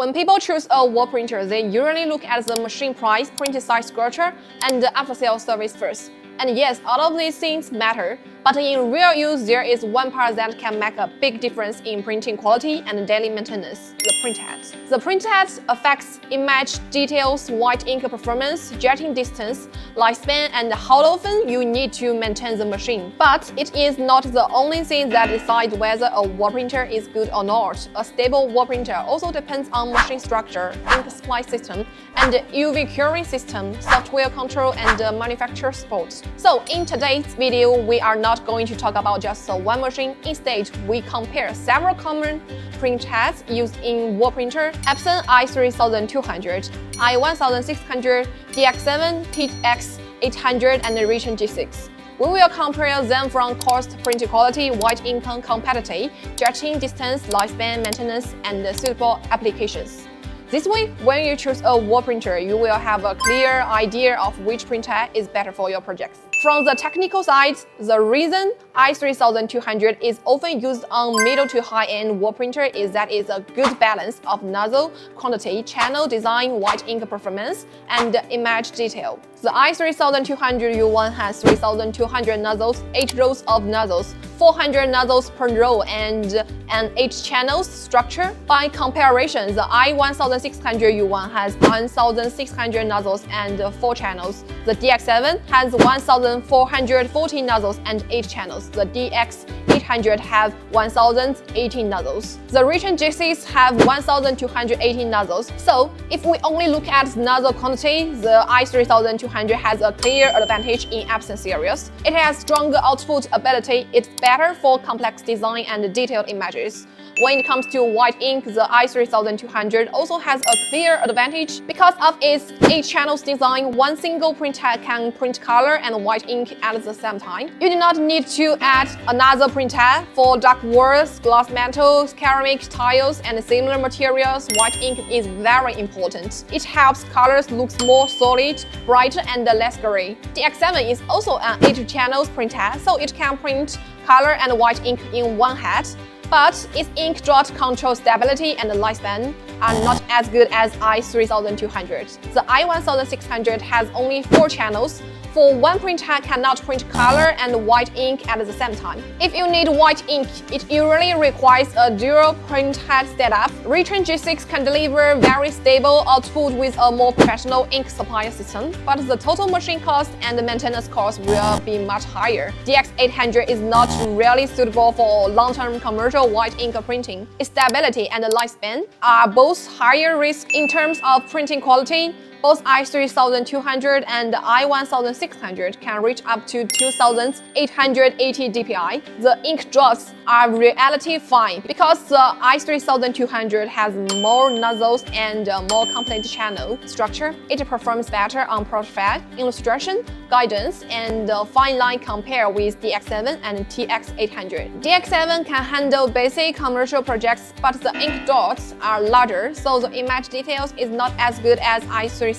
When people choose a wall printer, they usually look at the machine price, printed size structure, and the after-sales service first. And yes, all of these things matter, but in real use, there is one part that can make a big difference in printing quality and daily maintenance: the printhead. The printhead affects image details, white ink performance, jetting distance, lifespan, and how often you need to maintain the machine. But it is not the only thing that decides whether a wall printer is good or not. A stable wall printer also depends on machine structure, ink supply system, and UV curing system, software control, and manufacturer support. So in today's video, we are not going to talk about just one machine. Instead, we compare several common printheads used in wall printer: Epson I3200, I1600, DX7, TX800, and Ricoh G6. We will compare them from cost, printing quality, white ink compatibility, jetting distance, lifespan, maintenance, and suitable applications. This way, when you choose a wall printer, you will have a clear idea of which printer is better for your projects. From the technical side, the reason I3200 is often used on middle to high-end wall printer is that it's a good balance of nozzle quantity, channel design, white ink performance, and image detail. The i3200U1 has 3200 nozzles, 8 rows of nozzles, 400 nozzles per row, and an 8-channel structure. By comparison, the i1600U1 has 1600 nozzles and 4 channels. The DX7 has 1440 nozzles and 8 channels. The DX800 have 1018 nozzles. The Ricoh G6 have 1218 nozzles. So, if we only look at nozzle quantity, the i3200 has a clear advantage in Epson series. It has stronger output ability. It's better for complex design and detailed images. When it comes to white ink, the i3200 also has a clear advantage. Because of its 8 channels design, one single printhead can print color and white ink at the same time. You do not need to add another printhead for dark walls, glass metals, ceramic tiles, and similar materials. White ink is very important. It helps colors look more solid, brighter, and less gray. DX7 is also an 8-channel printhead, so it can print color and white ink in one head. But its ink draught control stability and lifespan are not as good as i3200. The i1600 has only 4 channels. For one printhead cannot print color and white ink at the same time. If you need white ink, it usually requires a dual printhead setup. Ricoh G6 can deliver very stable output with a more professional ink supply system, but the total machine cost and the maintenance cost will be much higher. DX800 is not really suitable for long-term commercial white ink printing. Its stability and lifespan are both higher risk in terms of printing quality. Both i3200 and i1600 can reach up to 2880 dpi. The ink draughts are relatively fine because the i3200 has more nozzles and more complete channel structure. It performs better on printhead, illustration, guidance, and fine line compared with DX7 and TX800. DX7 can handle basic commercial projects, but the ink draughts are larger, so the image details is not as good as i3200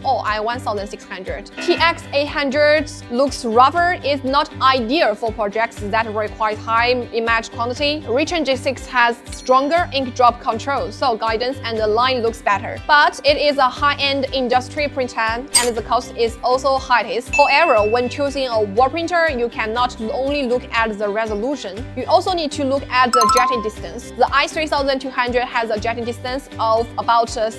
or i1600. TX800 looks rougher, is not ideal for projects that require high image quantity. Ricoh G6 has stronger ink drop control, so guidance and the line looks better. But it is a high-end industry printhead, and the cost is also highest. However, when choosing a wall printer, you cannot only look at the resolution. You also need to look at the jetting distance. The i3200 has a jetting distance of about 6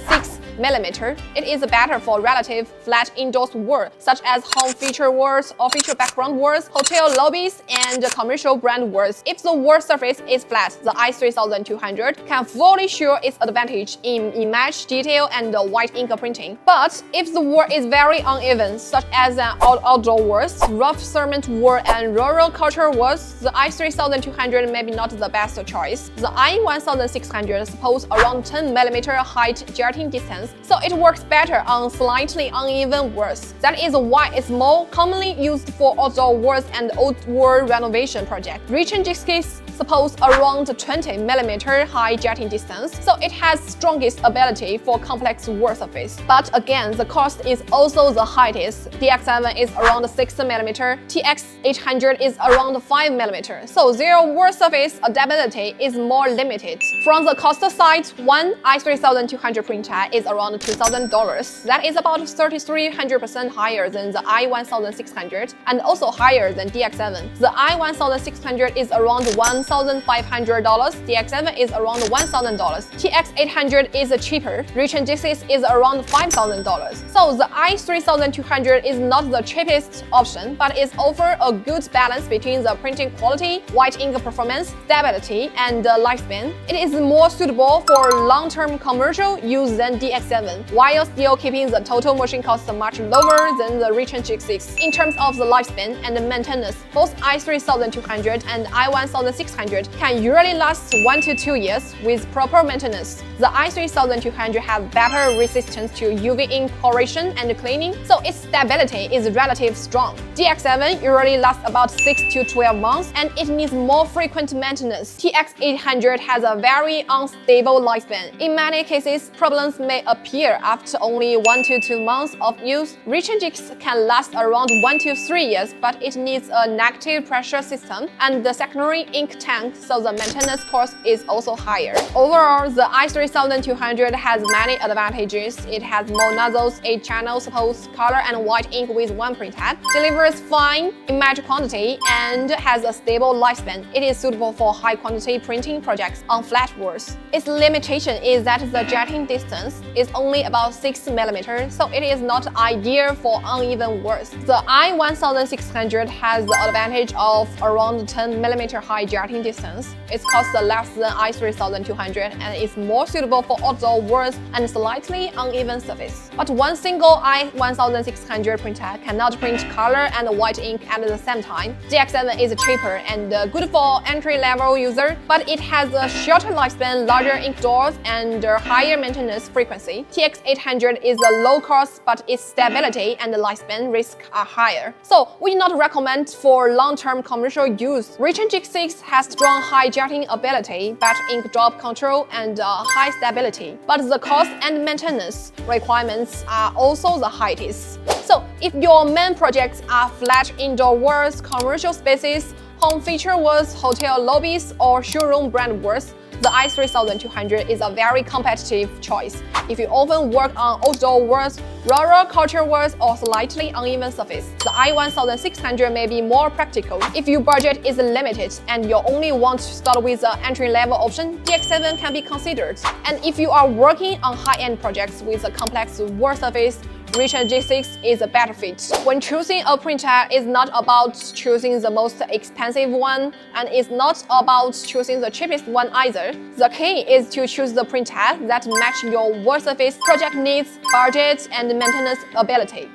mm. It is better for relative flat indoor work, such as home feature walls, official background walls, hotel lobbies, and commercial brand walls. If the wall surface is flat, the i3200 can fully show its advantage in image detail and white ink printing. But if the wall is very uneven, such as an outdoor walls, rough cement wall, and rural culture walls, the i3200 may be not the best choice. The i1600 supports around 10 mm height jetting distance distance, so it works better on slightly uneven walls. That is why it's more commonly used for outdoor walls and old wall renovation projects. Ricoh G6 supports around 20mm high jetting distance, so it has strongest ability for complex wall surface. But again, the cost is also the highest. DX7 is around 6mm, TX800 is around 5mm, so their wall surface adaptability is more limited. From the cost side, one I3200 printer is around $2,000. That is about 3,300% higher than the I1600 and also higher than DX7. The I1600 is around $1,500, DX7 is around $1,000. TX800 is cheaper, Ricoh G6 is around $5,000. So the I3200 is not the cheapest option, but it offers a good balance between the printing quality, white ink performance, stability, and lifespan. It is more suitable for long-term commercial use than DX7, while still keeping the total machine cost much lower than the Ricoh G6. In terms of the lifespan and maintenance, both I3200 and I1600 can usually last 1 to 2 years with proper maintenance. The I3200 has better resistance to UV ink corrosion and cleaning, so its stability is relatively strong. DX7 usually lasts about 6 to 12 months and it needs more frequent maintenance. TX800 has a very unstable lifespan. In many cases, problems may appear after only 1 to 2 months of use. Ricoh G6 can last around 1 to 3 years, but it needs a negative pressure system and the secondary ink tank, so the maintenance cost is also higher. Overall, the I3200 has many advantages. It has more nozzles, 8 channels, supports color and white ink with one printhead, delivers fine image quantity, and has a stable lifespan. It is suitable for high-quantity printing projects on flat walls. Its limitation is that the jetting distance is only about 6mm, so it is not ideal for uneven walls. The I1600 has the advantage of around 10mm high jetting distance. It costs less than I3200 and is more suitable for outdoor walls and slightly uneven surface. But one single I1600 printer cannot print color and white ink at the same time. DX7 is cheaper and good for entry-level user, but it has a shorter lifespan, larger ink doors, and higher maintenance frequency. TX800 is a low cost, but its stability and lifespan risk are higher. So we do not recommend for long-term commercial use. Ricoh G6 has strong high jetting ability, better ink drop control, and high stability, but the cost and maintenance requirements are also the highest. So if your main projects are flat indoor walls, commercial spaces, home feature walls, hotel lobbies, or showroom brand walls, the I3200 is a very competitive choice. If you often work on outdoor walls, rural culture walls, or slightly uneven surface, the I1600 may be more practical. If your budget is limited and you only want to start with the entry-level option, DX7 can be considered. And if you are working on high-end projects with a complex wall surface, Ricoh G6 is a better fit. When choosing a printer, it's not about choosing the most expensive one, and it's not about choosing the cheapest one either. The key is to choose the printer that match your wall surface, project needs, budget, and maintenance ability.